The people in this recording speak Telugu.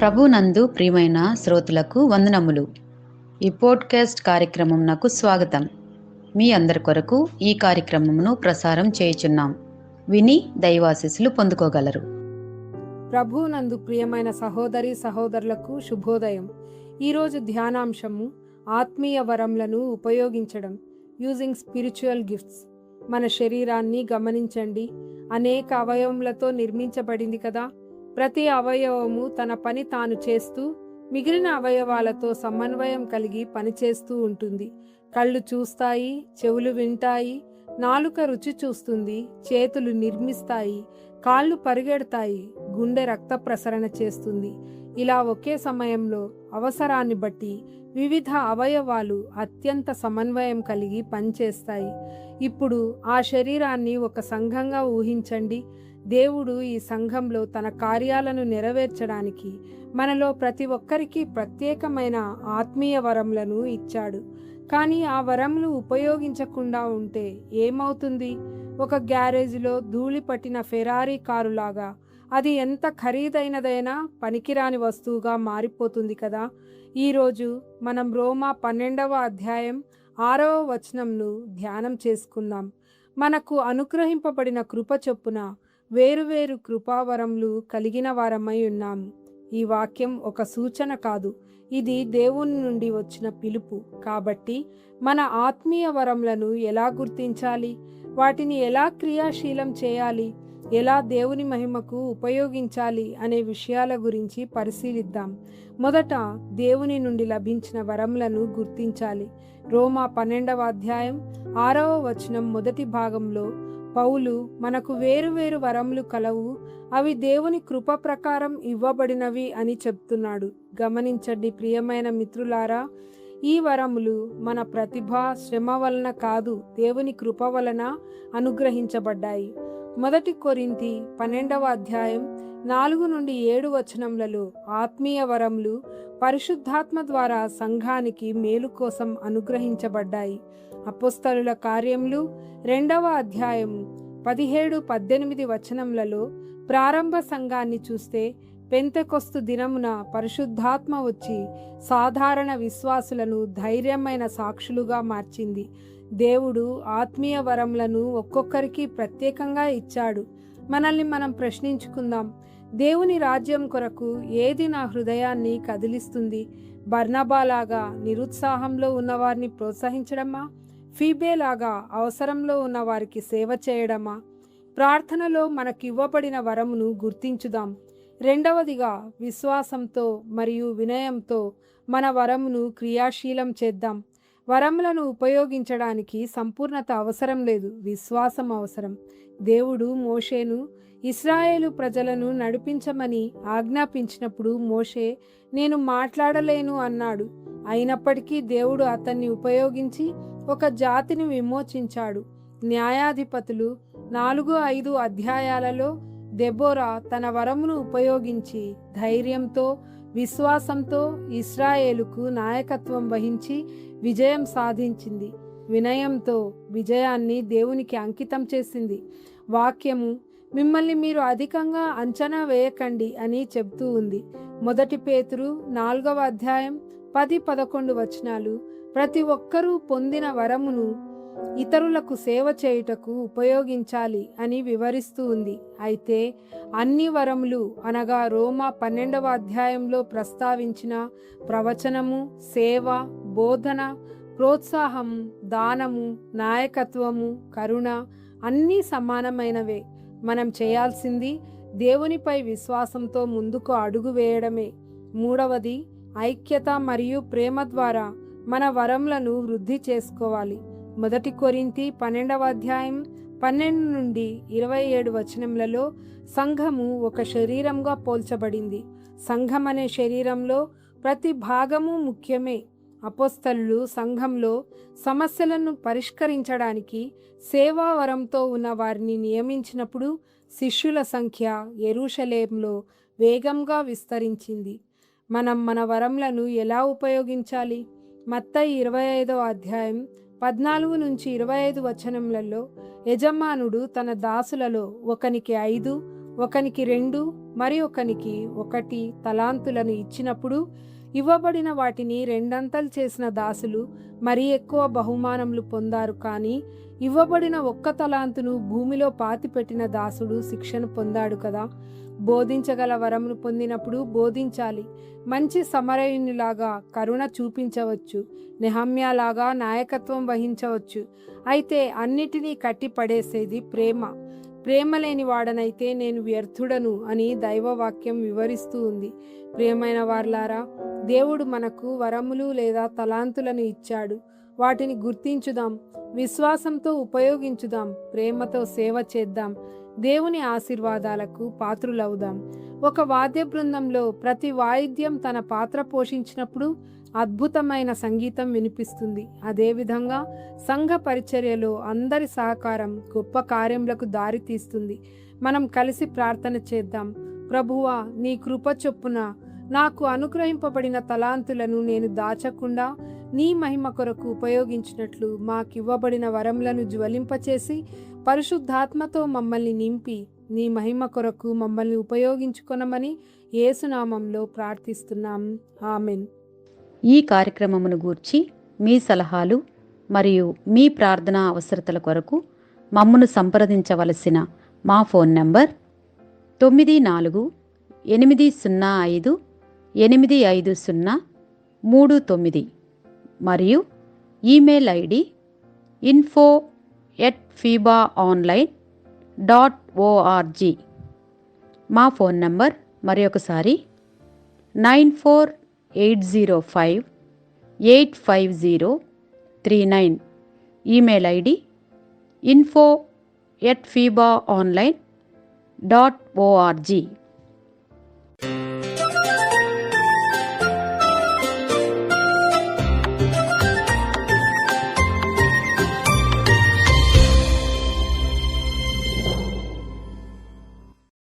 ప్రభునందు ప్రియమైన శ్రోతలకు వందనములు. ఈ పోడ్కాస్ట్ కార్యక్రమం నాకు స్వాగతం. మీ అందరి కొరకు ఈ కార్యక్రమమును ప్రసారం చేయుచున్నాం. విని దైవాశీస్సులు పొందుకోగలరు. ప్రభునందు ప్రియమైన సహోదరి సహోదరులకు శుభోదయం. ఈరోజు ధ్యానాంశము ఆత్మీయ వరములను ఉపయోగించడం, యూజింగ్ స్పిరిచువల్ గిఫ్ట్స్. మన శరీరాన్ని గమనించండి. అనేక అవయవములతో నిర్మించబడింది కదా. ప్రతి అవయవము తన పని తాను చేస్తూ మిగిలిన అవయవాలతో సమన్వయం కలిగి పనిచేస్తూ ఉంటుంది. కళ్ళు చూస్తాయి, చెవులు వింటాయి, నాలుక రుచి చూస్తుంది, చేతులు నిర్మిస్తాయి, కాళ్ళు పరిగెడతాయి, గుండె రక్త ప్రసరణ చేస్తుంది. ఇలా ఒకే సమయంలో అవసరాన్ని బట్టి వివిధ అవయవాలు అత్యంత సమన్వయం కలిగి పనిచేస్తాయి. ఇప్పుడు ఆ శరీరాన్ని ఒక సంఘంగా ఊహించండి. దేవుడు ఈ సంఘంలో తన కార్యాలను నెరవేర్చడానికి మనలో ప్రతి ఒక్కరికి ప్రత్యేకమైన ఆత్మీయ వరములను ఇచ్చాడు. కానీ ఆ వరములు ఉపయోగించకుండా ఉంటే ఏమవుతుంది? ఒక గ్యారేజ్లో ధూళి పట్టిన ఫెరారీ కారులాగా అది ఎంత ఖరీదైనదైనా పనికిరాని వస్తువుగా మారిపోతుంది కదా. ఈరోజు మనం రోమా 12వ అధ్యాయం 6వ వచనంను ధ్యానం చేసుకుందాం. మనకు అనుగ్రహింపబడిన కృప చొప్పున వేరువేరు కృపావరములు కలిగిన వారమై ఉన్నాము. ఈ వాక్యం ఒక సూచన కాదు, ఇది దేవుని నుండి వచ్చిన పిలుపు. కాబట్టి మన ఆత్మీయ వరములను ఎలా గుర్తించాలి, వాటిని ఎలా క్రియాశీలం చేయాలి, ఎలా దేవుని మహిమకు ఉపయోగించాలి అనే విషయాల గురించి పరిశీలిద్దాం. మొదట దేవుని నుండి లభించిన వరములను గుర్తించాలి. రోమా 12వ అధ్యాయం 6వ వచనం మొదటి భాగంలో పౌలు మనకు వేరువేరు వరములు కలవు, అవి దేవుని కృప ప్రకారం ఇవ్వబడినవి అని చెప్తున్నాడు. గమనించండి ప్రియమైన మిత్రులారా, ఈ వరములు మన ప్రతిభ, శ్రమ వలన కాదు, దేవుని కృప వలన అనుగ్రహించబడ్డాయి. 1 కొరింథీ 12వ అధ్యాయం 4 నుండి 7 వచనములలో ఆత్మీయ వరములు పరిశుద్ధాత్మ ద్వారా సంఘానికి మేలు కోసం అనుగ్రహించబడ్డాయి. అపోస్తలుల కార్యములు 2వ అధ్యాయం 17-18 వచనములలో ప్రారంభ సంఘాన్ని చూస్తే పెంతెకొస్తు దినమున పరిశుద్ధాత్మ వచ్చి సాధారణ విశ్వాసులను ధైర్యమైన సాక్షులుగా మార్చింది. దేవుడు ఆత్మీయ వరములను ఒక్కొక్కరికి ప్రత్యేకంగా ఇచ్చాడు. మనల్ని మనం ప్రశ్నించుకుందాం, దేవుని రాజ్యం కొరకు ఏది నా హృదయాన్ని కదిలిస్తుంది? బర్నబాలాగా నిరుత్సాహంలో ఉన్నవారిని ప్రోత్సహించడమా? ఫీబేలాగా అవసరంలో ఉన్న వారికి సేవ చేయడమా? ప్రార్థనలో మనకివ్వబడిన వరమును గుర్తించుదాం. రెండవదిగా, విశ్వాసంతో మరియు వినయంతో మన వరమును క్రియాశీలం చేద్దాం. వరములను ఉపయోగించడానికి సంపూర్ణత అవసరం లేదు, విశ్వాసం అవసరం. దేవుడు మోషేను ఇశ్రాయేలు ప్రజలను నడిపించమని ఆజ్ఞాపించినప్పుడు మోషే నేను మాట్లాడలేను అన్నాడు. అయినప్పటికీ దేవుడు అతన్ని ఉపయోగించి ఒక జాతిని విమోచించాడు. న్యాయాధిపతులు 4-5 అధ్యాయాలలో దెబోరా తన వరమును ఉపయోగించి ధైర్యంతో, విశ్వాసంతో ఇశ్రాయేలుకు నాయకత్వం వహించి విజయం సాధించింది. వినయంతో విజయాన్ని దేవునికి అంకితం చేసింది. వాక్యము మిమ్మల్ని మీరు అధికంగా అంచనా వేయకండి అని చెబుతూ ఉంది. 1 పేతురు 4వ అధ్యాయం 10-11 వచనాలు ప్రతి ఒక్కరూ పొందిన వరమును ఇతరులకు సేవ చేయుటకు ఉపయోగించాలి అని వివరిస్తూ ఉంది. అయితే అన్ని వరములు అనగా రోమా 12వ అధ్యాయంలో ప్రస్తావించిన ప్రవచనము, సేవ, బోధన, ప్రోత్సాహం, దానము, నాయకత్వము, కరుణ అన్నీ సమానమైనవే. మనం చేయాల్సింది దేవునిపై విశ్వాసంతో ముందుకు అడుగు వేయడమే. మూడవది, ఐక్యత మరియు ప్రేమ ద్వారా మన వరములను వృద్ధి చేసుకోవాలి. 1 కొరింథీ 12వ అధ్యాయం 12 నుండి 27 వచనములలో సంఘము ఒక శరీరంగా పోల్చబడింది. సంఘం అనే శరీరంలో ప్రతి భాగము ముఖ్యమే. అపోస్తలులు సంఘంలో సమస్యలను పరిష్కరించడానికి సేవావరంతో ఉన్న వారిని నియమించినప్పుడు శిష్యుల సంఖ్య యెరూషలేములో వేగంగా విస్తరించింది. మనం మన వరములను ఎలా ఉపయోగించాలి? మత్తయి 25వ అధ్యాయం 14 నుంచి 25 వచనములలో యజమానుడు తన దాసులలో ఒకనికి 5, ఒకనికి 2, మరి ఒకనికి 1 తలాంతులను ఇచ్చినప్పుడు ఇవ్వబడిన వాటిని 2 చేసిన దాసులు మరి ఎక్కువ బహుమానములు పొందారు. కానీ ఇవ్వబడిన 1 తలాంతును భూమిలో పాతిపెట్టిన దాసుడు శిక్షను పొందాడు కదా. బోధించగల వరమును పొందినప్పుడు బోధించాలి. మంచి సమరయునిలాగా కరుణ చూపించవచ్చు. నెహమ్యాలాగా నాయకత్వం వహించవచ్చు. అయితే అన్నిటినీ కట్టిపడేసేది ప్రేమ. ప్రేమ లేని వాడనైతే నేను వ్యర్థుడను అని దైవవాక్యం వివరిస్తూ ఉంది. ప్రియమైన వారలారా, దేవుడు మనకు వరములు లేదా తలాంతులను ఇచ్చాడు. వాటిని గుర్తించుదాం, విశ్వాసంతో ఉపయోగించుదాం, ప్రేమతో సేవ చేద్దాం, దేవుని ఆశీర్వాదాలకు పాత్రులవుదాం. ఒక వాద్య బృందంలో ప్రతి వాయిద్యం తన పాత్ర పోషించినప్పుడు అద్భుతమైన సంగీతం వినిపిస్తుంది. అదేవిధంగా సంఘ పరిచర్యలో అందరి సహకారం గొప్ప కార్యములకు దారి తీస్తుంది. మనం కలిసి ప్రార్థన చేద్దాం. ప్రభువా, నీ కృప చొప్పున నాకు అనుగ్రహింపబడిన తలాంతులను నేను దాచకుండా నీ మహిమ కొరకు ఉపయోగించినట్లు మాకివ్వబడిన వరములను జ్వలింపచేసి పరిశుద్ధాత్మతో మమ్మల్ని నింపి నీ మహిమ కొరకు మమ్మల్ని ఉపయోగించుకొనమని యేసునామంలో ప్రార్థిస్తున్నాం. ఆమెన్. ఈ కార్యక్రమమును గూర్చి మీ సలహాలు మరియు మీ ప్రార్థనా అవసరతల కొరకు మమ్మను సంప్రదించవలసిన మా ఫోన్ నంబర్ 9448508503 మరియు ఈమెయిల్ ఐడి info@fibaonline.org. మా ఫోన్ నంబర్ మరొకసారి 9480585039. Email ID info@fibaonline.org.